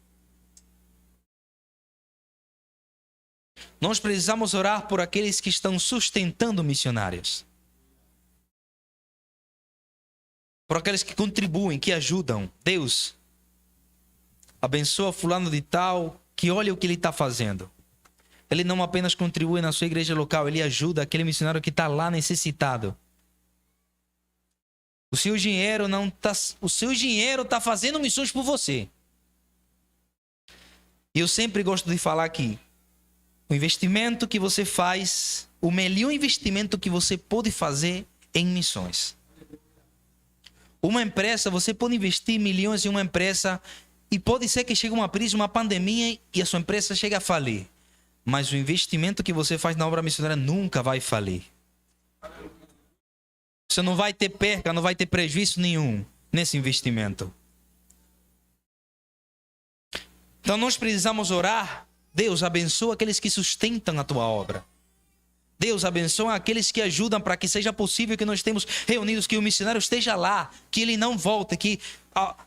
Speaker 1: Nós precisamos orar por aqueles que estão sustentando missionários. Por aqueles que contribuem, que ajudam. Deus, abençoa fulano de tal, que olha o que ele está fazendo. Ele não apenas contribui na sua igreja local, ele ajuda aquele missionário que está lá necessitado. O seu dinheiro está fazendo missões por você. E eu sempre gosto de falar que o investimento que você faz, o melhor investimento que você pode fazer em missões. Uma empresa, você pode investir milhões em uma empresa e pode ser que chegue uma crise, uma pandemia e a sua empresa chegue a falir. Mas o investimento que você faz na obra missionária nunca vai falir. Você não vai ter perca, não vai ter prejuízo nenhum nesse investimento. Então nós precisamos orar. Deus, abençoa aqueles que sustentam a tua obra. Deus abençoa aqueles que ajudam para que seja possível que nós estemos reunidos, que o missionário esteja lá, que ele não volte, que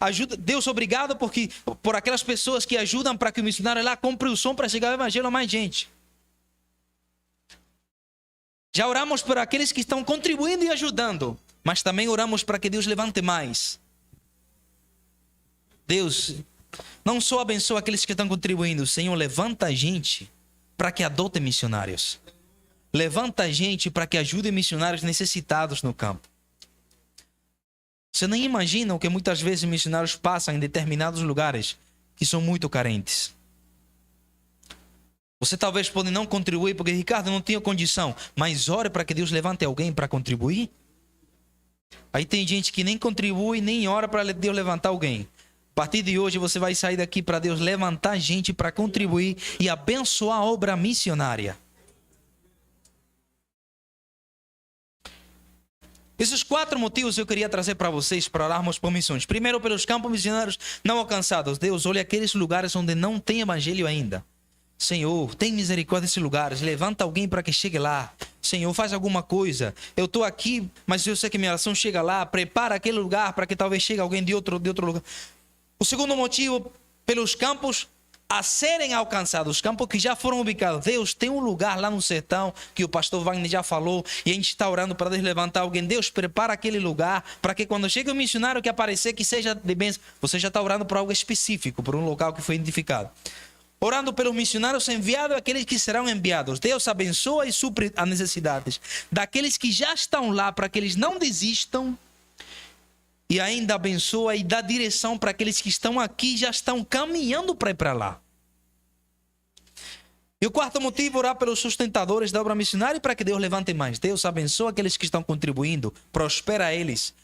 Speaker 1: ajuda. Deus, obrigado por aquelas pessoas que ajudam para que o missionário lá compre o som para chegar o evangelho a mais gente. Já oramos por aqueles que estão contribuindo e ajudando, mas também oramos para que Deus levante mais. Deus não só abençoa aqueles que estão contribuindo, Senhor, levanta a gente para que adote missionários. Levanta a gente para que ajude missionários necessitados no campo. Você nem imagina o que muitas vezes missionários passam em determinados lugares que são muito carentes. Você talvez pode não contribuir porque, Ricardo, não tinha condição, mas ore para que Deus levante alguém para contribuir. Aí tem gente que nem contribui, nem ora para Deus levantar alguém. A partir de hoje você vai sair daqui para Deus levantar gente para contribuir e abençoar a obra missionária. Esses 4 motivos eu queria trazer para vocês para orarmos por missões. Primeiro, pelos campos missionários não alcançados. Deus, olha aqueles lugares onde não tem evangelho ainda. Senhor, tem misericórdia desses lugares. Levanta alguém para que chegue lá. Senhor, faz alguma coisa. Eu estou aqui, mas eu sei que minha oração chega lá. Prepara aquele lugar para que talvez chegue alguém de outro lugar. O segundo motivo, pelos campos a serem alcançados, os campos que já foram ubicados. Deus, tem um lugar lá no sertão que o pastor Wagner já falou e a gente está orando para Deus levantar alguém. Deus, prepara aquele lugar para que quando chegue o missionário que aparecer, que seja de bênção. Você já está orando por algo específico, por um local que foi identificado. Orando pelos missionários enviados e aqueles que serão enviados. Deus abençoa e supre as necessidades daqueles que já estão lá para que eles não desistam. E ainda abençoa e dá direção para aqueles que estão aqui e já estão caminhando para ir para lá. E o quarto motivo, orar pelos sustentadores da obra missionária e para que Deus levante mais. Deus abençoa aqueles que estão contribuindo, prospera eles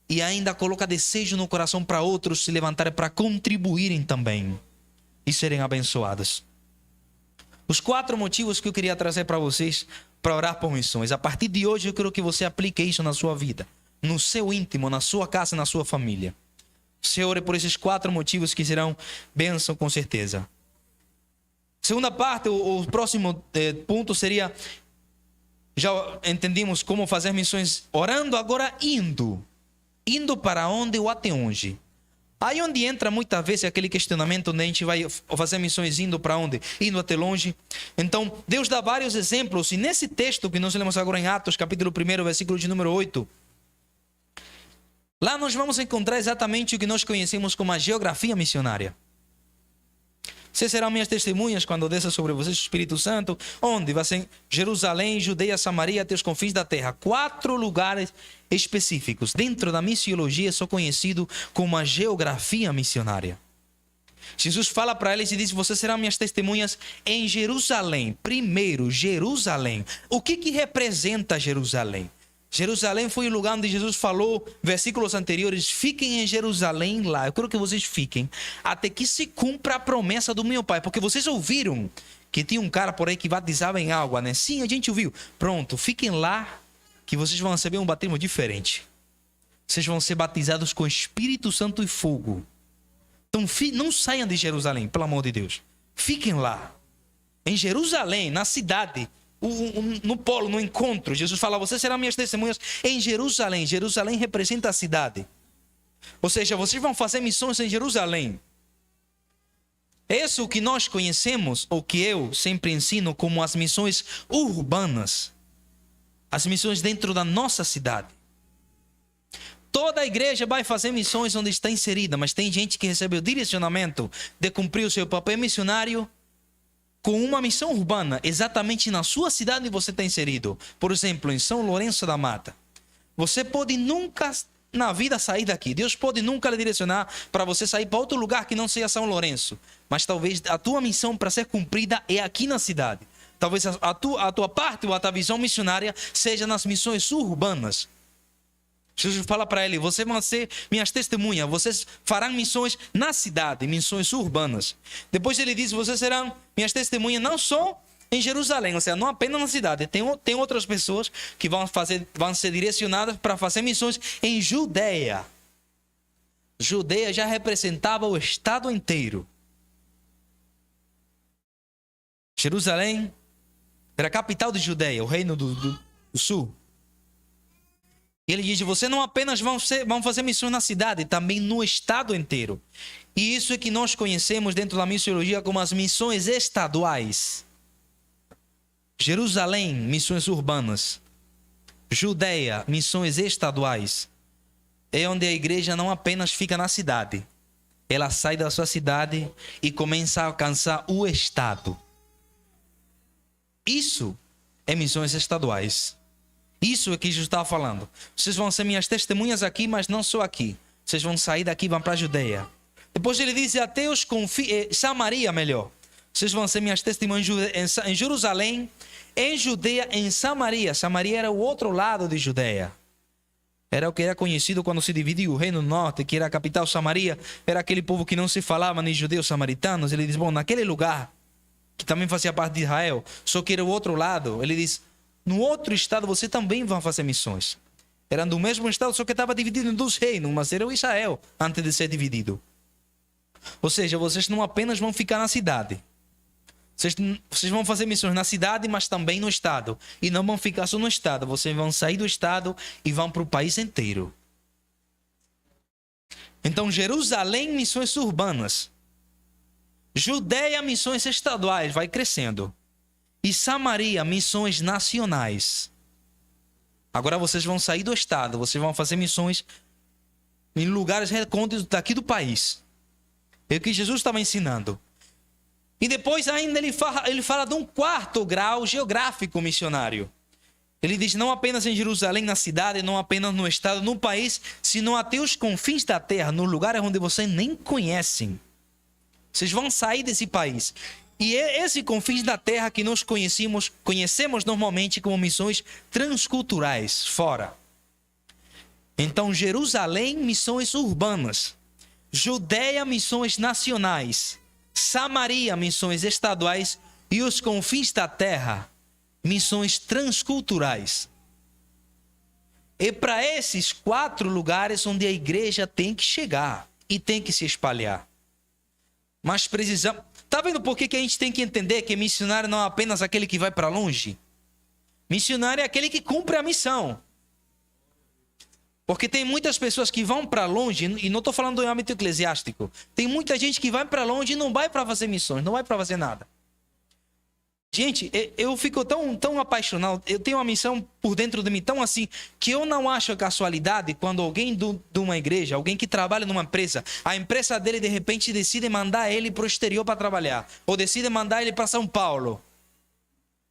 Speaker 1: e ainda coloca desejo no coração para outros se levantarem para contribuírem também e serem abençoados. Os 4 motivos que eu queria trazer para vocês para orar por missões. A partir de hoje eu quero que você aplique isso na sua vida, no seu íntimo, na sua casa, na sua família. Você ore por esses 4 motivos que serão bênção com certeza. Segunda parte, o próximo ponto seria, já entendimos como fazer missões orando, agora indo. Indo para onde ou até onde? Aí onde entra muitas vezes aquele questionamento onde a gente vai fazer missões indo para onde? Indo até longe. Então, Deus dá vários exemplos. E nesse texto que nós lemos agora em Atos, capítulo 1, versículo de número 8, lá nós vamos encontrar exatamente o que nós conhecemos como a geografia missionária. Vocês serão minhas testemunhas quando desça sobre vocês o Espírito Santo. Onde? Vai ser Jerusalém, Judeia, Samaria, até os confins da terra. 4 lugares específicos. Dentro da missiologia, são conhecido como a geografia missionária. Jesus fala para eles e diz: vocês serão minhas testemunhas em Jerusalém. Primeiro, Jerusalém. O que representa Jerusalém? Jerusalém foi o lugar onde Jesus falou, versículos anteriores, fiquem em Jerusalém lá. Eu quero que vocês fiquem até que se cumpra a promessa do meu Pai. Porque vocês ouviram que tinha um cara por aí que batizava em água, né? Sim, a gente ouviu. Pronto, fiquem lá que vocês vão receber um batismo diferente. Vocês vão ser batizados com Espírito Santo e fogo. Então não saiam de Jerusalém, pelo amor de Deus. Fiquem lá. Em Jerusalém, na cidade, no polo, no encontro, Jesus fala: vocês serão minhas testemunhas em Jerusalém. Jerusalém representa a cidade. Ou seja, vocês vão fazer missões em Jerusalém. Isso é o que nós conhecemos, ou que eu sempre ensino, como as missões urbanas. As missões dentro da nossa cidade. Toda a igreja vai fazer missões onde está inserida, mas tem gente que recebe o direcionamento de cumprir o seu papel missionário com uma missão urbana, exatamente na sua cidade você está inserido. Por exemplo, em São Lourenço da Mata. Você pode nunca na vida sair daqui. Deus pode nunca lhe direcionar para você sair para outro lugar que não seja São Lourenço. Mas talvez a tua missão para ser cumprida é aqui na cidade. Talvez a tua parte ou a tua visão missionária seja nas missões urbanas. Jesus fala para ele: vocês vão ser minhas testemunhas, vocês farão missões na cidade, missões urbanas. Depois ele diz: vocês serão minhas testemunhas não só em Jerusalém, ou seja, não apenas na cidade. Tem outras pessoas que vão ser direcionadas para fazer missões em Judeia. Judeia já representava o estado inteiro. Jerusalém, Era a capital de Judeia, o reino do sul. E ele diz, você não apenas vão fazer missões na cidade, também no estado inteiro. E isso é que nós conhecemos dentro da missiologia como as missões estaduais. Jerusalém, missões urbanas. Judeia, missões estaduais. É onde a igreja não apenas fica na cidade. Ela sai da sua cidade e começa a alcançar o estado. Isso é missões estaduais. Isso é que Jesus estava falando. Vocês vão ser minhas testemunhas aqui, mas não só aqui. Vocês vão sair daqui e vão para a Judeia. Depois ele diz até os Samaria, melhor. Vocês vão ser minhas testemunhas em Jerusalém, em Judeia, em Samaria. Samaria era o outro lado de Judeia. Era o que era conhecido quando se dividiu o reino norte, que era a capital Samaria. Era aquele povo que não se falava nem judeus samaritanos. Ele diz, bom, naquele lugar, que também fazia parte de Israel, só que era o outro lado. Ele diz, no outro estado você também vai fazer missões. Eram do mesmo estado, só que estava dividido em 2 reinos, mas era o Israel antes de ser dividido. Ou seja, vocês não apenas vão ficar na cidade. Vocês vão fazer missões na cidade, mas também no estado. E não vão ficar só no estado. Vocês vão sair do estado e vão para o país inteiro. Então, Jerusalém, missões urbanas. Judeia, missões estaduais, vai crescendo. E Samaria, missões nacionais. Agora vocês vão sair do estado. Vocês vão fazer missões em lugares recônditos daqui do país. É o que Jesus estava ensinando. E depois ainda ele fala de um 4º grau geográfico missionário. Ele diz não apenas em Jerusalém, na cidade, não apenas no estado, no país, sino até os confins da terra, nos lugares onde vocês nem conhecem. Vocês vão sair desse país. E é esse confins da terra que nós conhecemos normalmente como missões transculturais, fora. Então, Jerusalém, missões urbanas. Judeia, missões nacionais. Samaria, missões estaduais. E os confins da terra, missões transculturais. É para esses 4 lugares onde a igreja tem que chegar e tem que se espalhar. Mas precisamos... Está vendo por que a gente tem que entender que missionário não é apenas aquele que vai para longe? Missionário é aquele que cumpre a missão. Porque tem muitas pessoas que vão para longe, e não estou falando do âmbito eclesiástico. Tem muita gente que vai para longe e não vai para fazer missões, não vai para fazer nada. Gente, eu fico tão apaixonado, eu tenho uma missão por dentro de mim tão assim, que eu não acho casualidade quando alguém de uma igreja, alguém que trabalha numa empresa, a empresa dele de repente decide mandar ele para o exterior para trabalhar, ou decide mandar ele para São Paulo.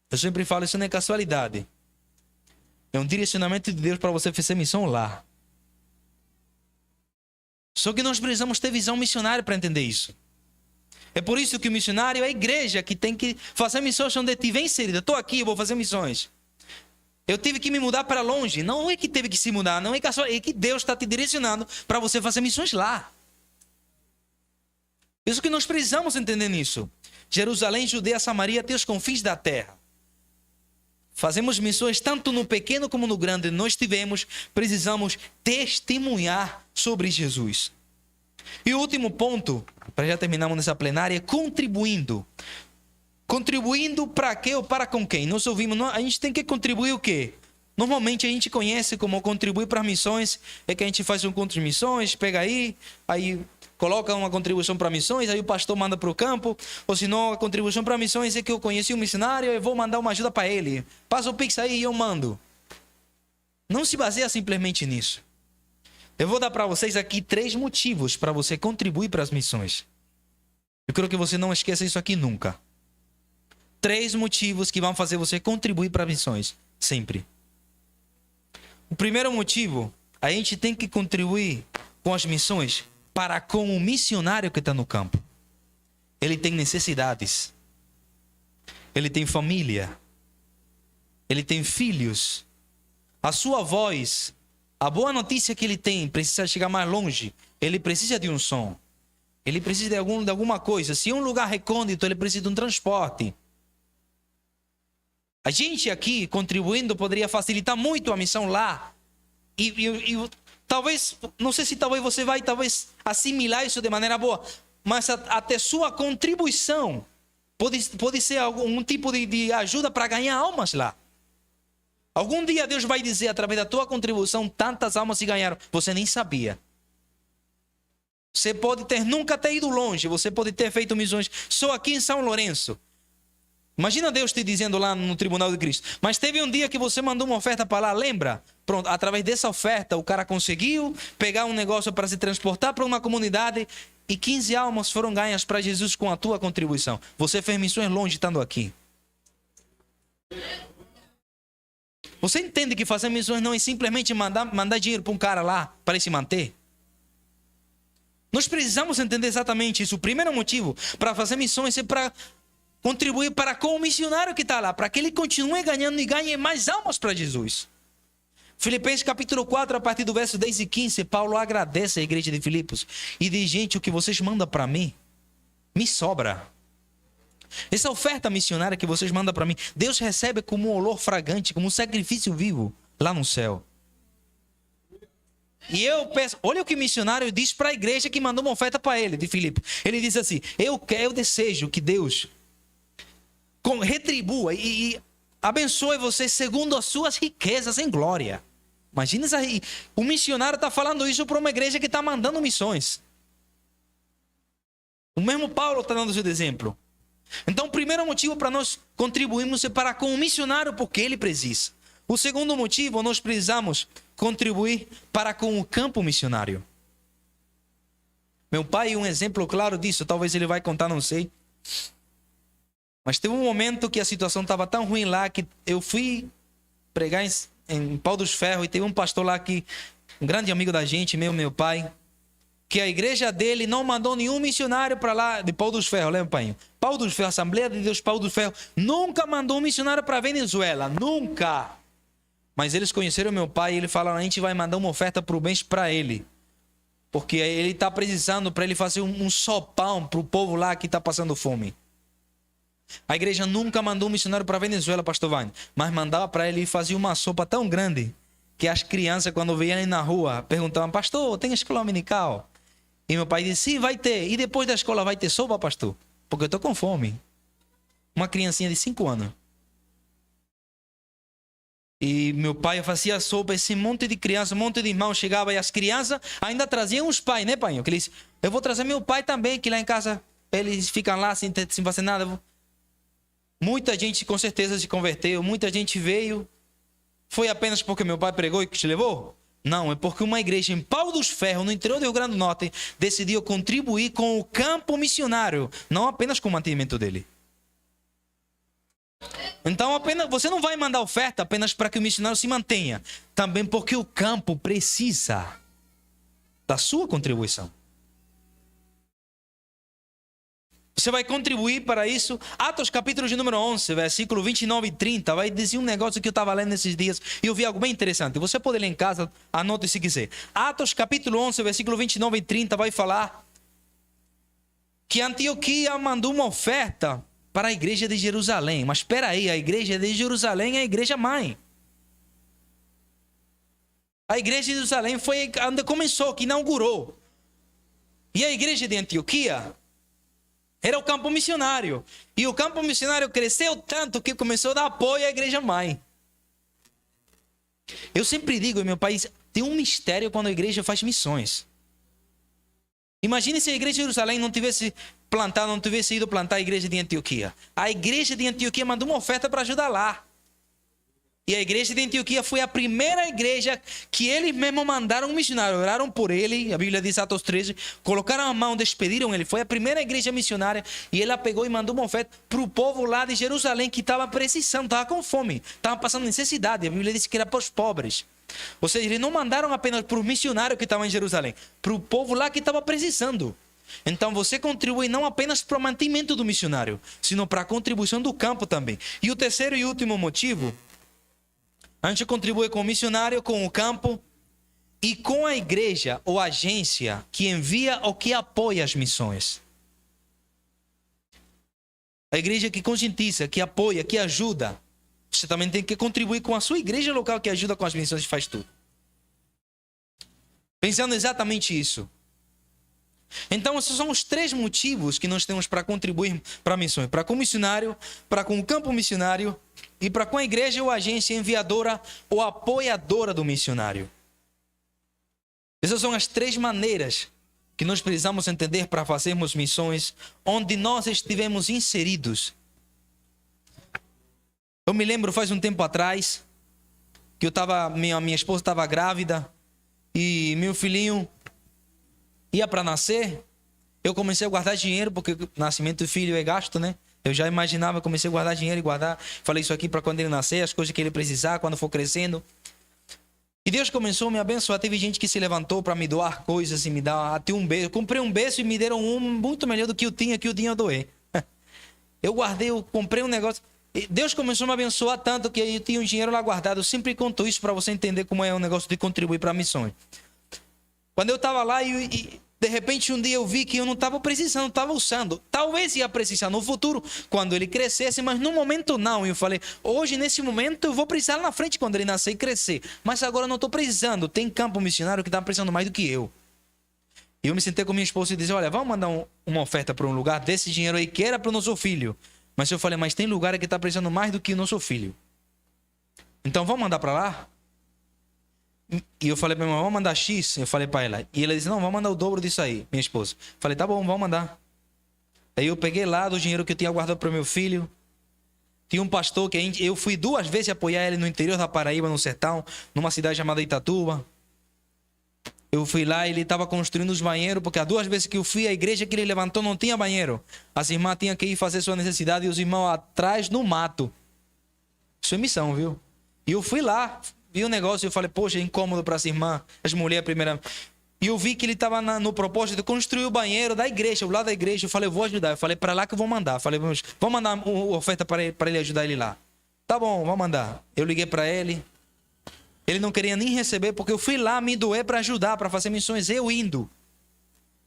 Speaker 1: Eu sempre falo, isso não é casualidade. É um direcionamento de Deus para você fazer missão lá. Só que nós precisamos ter visão missionária para entender isso. É por isso que o missionário é a igreja que tem que fazer missões onde estiver inserida. Estou aqui, eu vou fazer missões. Eu tive que me mudar para longe. Não é que teve que se mudar, não é que Deus está te direcionando para você fazer missões lá. Isso que nós precisamos entender nisso. Jerusalém, Judeia, Samaria, até os confins da terra. Fazemos missões tanto no pequeno como no grande. Nós precisamos testemunhar sobre Jesus. E o último ponto, para já terminarmos nessa plenária, é contribuindo. Contribuindo para quê ou para com quem? Nós ouvimos, a gente tem que contribuir o quê? Normalmente a gente conhece como contribuir para missões, é que a gente faz um encontro de missões, pega aí coloca uma contribuição para missões, aí o pastor manda para o campo, ou se não, a contribuição para missões é que eu conheci um missionário, eu vou mandar uma ajuda para ele. Passa o Pix aí e eu mando. Não se baseia simplesmente nisso. Eu vou dar para vocês aqui 3 motivos para você contribuir para as missões. Eu quero que você não esqueça isso aqui nunca. 3 motivos que vão fazer você contribuir para as missões, sempre. O primeiro motivo, a gente tem que contribuir com as missões para com o missionário que está no campo. Ele tem necessidades. Ele tem família. Ele tem filhos. A sua voz, a boa notícia que ele tem, precisa chegar mais longe. Ele precisa de um som. Ele precisa de alguma coisa. Se é um lugar recôndito, ele precisa de um transporte. A gente aqui, contribuindo, poderia facilitar muito a missão lá. E talvez, não sei se talvez você vai assimilar isso de maneira boa, mas até sua contribuição Pode ser algum tipo de ajuda para ganhar almas lá. Algum dia Deus vai dizer, através da tua contribuição, tantas almas se ganharam. Você nem sabia. Você pode nunca ter ido longe. Você pode ter feito missões só aqui em São Lourenço. Imagina Deus te dizendo lá no tribunal de Cristo. Mas teve um dia que você mandou uma oferta para lá, lembra? Pronto, através dessa oferta o cara conseguiu pegar um negócio para se transportar para uma comunidade e 15 almas foram ganhas para Jesus com a tua contribuição. Você fez missões longe estando aqui. Você entende que fazer missões não é simplesmente mandar dinheiro para um cara lá para ele se manter? Nós precisamos entender exatamente isso. O primeiro motivo para fazer missões é para contribuir para com o missionário que está lá, para que ele continue ganhando e ganhe mais almas para Jesus. Filipenses capítulo 4, a partir do verso 10 e 15, Paulo agradece à igreja de Filipos e diz: gente, o que vocês mandam para mim, me sobra. Essa oferta missionária que vocês mandam para mim, Deus recebe como um olor fragante, como um sacrifício vivo lá no céu. E eu peço, olha o que o missionário diz para a igreja que mandou uma oferta para ele, de Filipos. Ele diz assim: eu desejo que Deus retribua e abençoe vocês segundo as suas riquezas em glória. Imagina isso aí. O missionário está falando isso para uma igreja que está mandando missões. O mesmo Paulo está dando esse exemplo. Então, o primeiro motivo para nós contribuirmos é para com o missionário, porque ele precisa. O segundo motivo, nós precisamos contribuir para com o campo missionário. Meu pai é um exemplo claro disso. Talvez ele vai contar, não sei. Mas teve um momento que a situação estava tão ruim lá que eu fui pregar em Pau dos Ferros e teve um pastor lá que, um grande amigo da gente, meu pai, que a igreja dele não mandou nenhum missionário para lá de Pau dos Ferros, lembra, pai? Pau dos Ferros, Assembleia de Deus Pau dos Ferros, nunca mandou um missionário para a Venezuela, nunca. Mas eles conheceram meu pai e ele falaram: a gente vai mandar uma oferta para o bens para ele, porque ele está precisando para ele fazer um sopão para o povo lá que está passando fome. A igreja nunca mandou um missionário para a Venezuela, pastor Vane, mas mandava para ele fazer uma sopa tão grande que as crianças, quando veiam ele na rua, perguntavam: pastor, tem escola dominical? E meu pai disse: sim, vai ter. E depois da escola vai ter sopa, pastor? Porque eu estou com fome. Uma criancinha de 5 anos. E meu pai fazia sopa, esse monte de criança, um monte de irmãos chegava e as crianças ainda traziam os pais, né, pai? Ele disse: eu vou trazer meu pai também, que lá em casa eles ficam lá sem fazer nada. Muita gente com certeza se converteu, muita gente veio. Foi apenas porque meu pai pregou e que te levou? Não, é porque uma igreja em Pau dos Ferros, no interior do Rio Grande do Norte, decidiu contribuir com o campo missionário, não apenas com o mantenimento dele. Então, você não vai mandar oferta apenas para que o missionário se mantenha, também porque o campo precisa da sua contribuição. Você vai contribuir para isso. Atos capítulo de número 11, versículo 29 e 30, vai dizer um negócio que eu estava lendo nesses dias e eu vi algo bem interessante. Você pode ler em casa, anote se quiser. Atos capítulo 11, versículo 29 e 30 vai falar que Antioquia mandou uma oferta para a igreja de Jerusalém. Mas espera aí, a igreja de Jerusalém é a igreja mãe. A igreja de Jerusalém foi onde começou, que inaugurou. E a igreja de Antioquia era o campo missionário. E o campo missionário cresceu tanto que começou a dar apoio à igreja mãe. Eu sempre digo, em meu país, tem um mistério quando a igreja faz missões. Imagine se a igreja de Jerusalém não tivesse ido plantar a igreja de Antioquia. A igreja de Antioquia mandou uma oferta para ajudar lá. E a igreja de Antioquia foi a primeira igreja que eles mesmos mandaram um missionário. Oraram por ele, a Bíblia diz, Atos 13, colocaram a mão, despediram ele. Foi a primeira igreja missionária e ela pegou e mandou uma oferta para o povo lá de Jerusalém que estava precisando, estava com fome, estava passando necessidade. A Bíblia diz que era para os pobres. Ou seja, eles não mandaram apenas para os missionários que estavam em Jerusalém, para o povo lá que estava precisando. Então você contribui não apenas para o mantimento do missionário, sino para a contribuição do campo também. E o terceiro e último motivo, a gente contribui com o missionário, com o campo e com a igreja ou agência que envia ou que apoia as missões. A igreja que conscientiza, que apoia, que ajuda. Você também tem que contribuir com a sua igreja local que ajuda com as missões e faz tudo. Pensando exatamente isso. Então, esses são os 3 motivos que nós temos para contribuir para missões. Para com o missionário, para com o campo missionário e para com a igreja ou agência enviadora ou apoiadora do missionário. Essas são as 3 maneiras que nós precisamos entender para fazermos missões onde nós estivemos inseridos. Eu me lembro, faz um tempo atrás, que minha esposa estava grávida e meu filhinho ia para nascer. Eu comecei a guardar dinheiro, porque o nascimento do filho é gasto, né? Eu já imaginava, comecei a guardar dinheiro e guardar. Falei isso aqui para quando ele nascer, as coisas que ele precisar, quando for crescendo. E Deus começou a me abençoar. Teve gente que se levantou para me doar coisas e me dar até um berço. Comprei um berço e me deram um muito melhor do que eu tinha eu doei. Eu guardei, eu comprei um negócio. E Deus começou a me abençoar tanto que eu tinha um dinheiro lá guardado. Eu sempre conto isso para você entender como é o negócio de contribuir para missões. Quando eu estava lá e de repente um dia eu vi que eu não estava precisando, estava usando. Talvez ia precisar no futuro, quando ele crescesse, mas no momento não. E eu falei, hoje nesse momento eu vou precisar lá na frente quando ele nascer e crescer. Mas agora eu não estou precisando. Tem campo missionário que está precisando mais do que eu. E eu me sentei com minha esposa e disse, olha, vamos mandar uma oferta para um lugar desse dinheiro aí que era para o nosso filho. Mas eu falei, mas tem lugar que está precisando mais do que o nosso filho. Então vamos mandar para lá? E eu falei para minha irmã, vamos mandar X? Eu falei para ela. E ela disse, não, vamos mandar o dobro disso aí, minha esposa. Falei, tá bom, vamos mandar. Aí eu peguei lá do dinheiro que eu tinha guardado para o meu filho. Tinha um pastor que eu fui 2 vezes apoiar ele no interior da Paraíba, no sertão, numa cidade chamada Itatuba. Eu fui lá, ele estava construindo os banheiros, porque as 2 vezes que eu fui, a igreja que ele levantou não tinha banheiro. As irmãs tinham que ir fazer sua necessidade e os irmãos atrás no mato. Isso é missão, viu? E eu fui lá, vi o negócio e eu falei, poxa, é incômodo para as irmãs, as mulheres primeiro. E eu vi que ele estava no propósito de construir o banheiro da igreja, o lado da igreja. Eu falei, eu vou ajudar. Eu falei, para lá que eu vou mandar. Eu falei, vamos mandar uma oferta para ele ajudar ele lá. Tá bom, vamos mandar. Eu liguei para ele. Ele não queria nem receber, porque eu fui lá me doer para ajudar, para fazer missões, eu indo.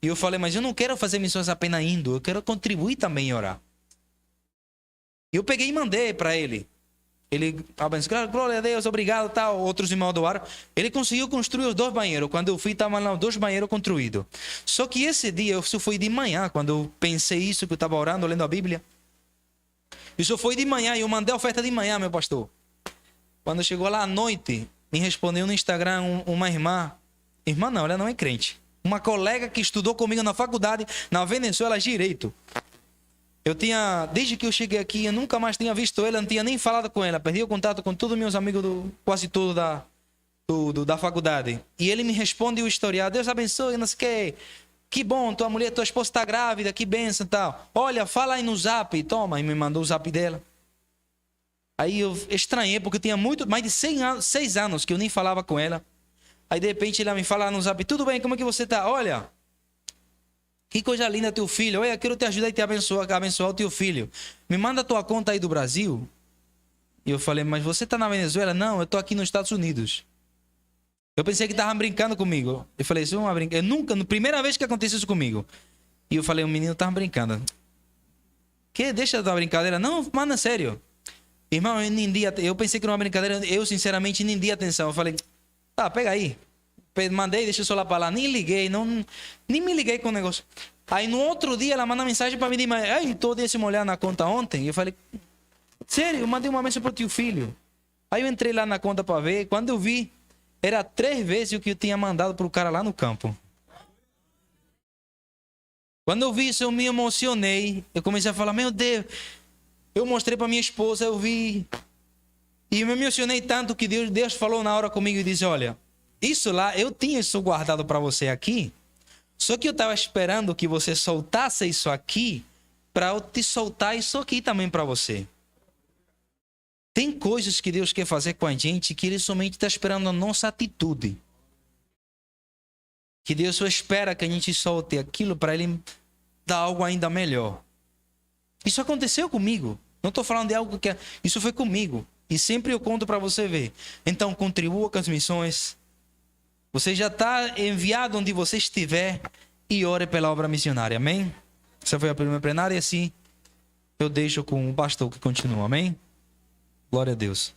Speaker 1: E eu falei, mas eu não quero fazer missões apenas indo, eu quero contribuir também em orar. E eu peguei e mandei para ele. Ele abençoou, glória a Deus, obrigado, tal. Outros irmãos doaram. Ele conseguiu construir os 2 banheiros. Quando eu fui, estavam lá os 2 banheiros construídos. Só que esse dia, isso foi de manhã, quando eu pensei isso, que eu estava orando, lendo a Bíblia. Isso foi de manhã, e eu mandei a oferta de manhã, meu pastor. Quando chegou lá à noite, me respondeu no Instagram uma irmã. Irmã não, ela não é crente. Uma colega que estudou comigo na faculdade, na Venezuela, direito. Eu tinha, desde que eu cheguei aqui, eu nunca mais tinha visto ela, não tinha nem falado com ela. Perdi o contato com todos os meus amigos, quase todos da faculdade. E ele me responde o historial, Deus abençoe, não sei o quê. Que bom, tua esposa está grávida, que bênção e tal. Olha, fala aí no zap, toma. E me mandou o zap dela. Aí eu estranhei, porque eu tinha mais de 6 anos que eu nem falava com ela. Aí de repente ela me fala no zap, tudo bem, como é que você está? Olha, que coisa linda teu filho. Olha, eu quero te ajudar e te abençoar o teu filho. Me manda a tua conta aí do Brasil. E eu falei, mas você está na Venezuela? Não, eu estou aqui nos Estados Unidos. Eu pensei que estavam brincando comigo. Eu falei, isso é uma brincadeira. Primeira vez que aconteceu isso comigo. E eu falei, o menino estava brincando. Que? Deixa da brincadeira. Não, manda sério. Irmão, eu pensei que era uma brincadeira. Eu, sinceramente, nem dei atenção. Eu falei, tá, pega aí. Mandei, deixa eu só lá para lá. Nem liguei, nem me liguei com o negócio. Aí no outro dia ela manda mensagem para mim e diz, ai, tô desse uma olhada na conta ontem. E eu falei, sério, eu mandei uma mensagem para o teu filho. Aí eu entrei lá na conta para ver. Quando eu vi, era 3 vezes o que eu tinha mandado pro cara lá no campo. Quando eu vi isso, eu me emocionei. Eu comecei a falar, meu Deus. Eu mostrei para minha esposa, eu vi. E eu me emocionei tanto que Deus falou na hora comigo e disse, olha, isso lá, eu tinha isso guardado para você aqui. Só que eu estava esperando que você soltasse isso aqui para eu te soltar isso aqui também para você. Tem coisas que Deus quer fazer com a gente que Ele somente está esperando a nossa atitude. Que Deus só espera que a gente solte aquilo para Ele dar algo ainda melhor. Isso aconteceu comigo. Não estou falando de algo que... Isso foi comigo. E sempre eu conto para você ver. Então, contribua com as missões. Você já está enviado onde você estiver e ore pela obra missionária. Amém? Essa foi a primeira plenária e assim eu deixo com o pastor que continua. Amém? Glória a Deus.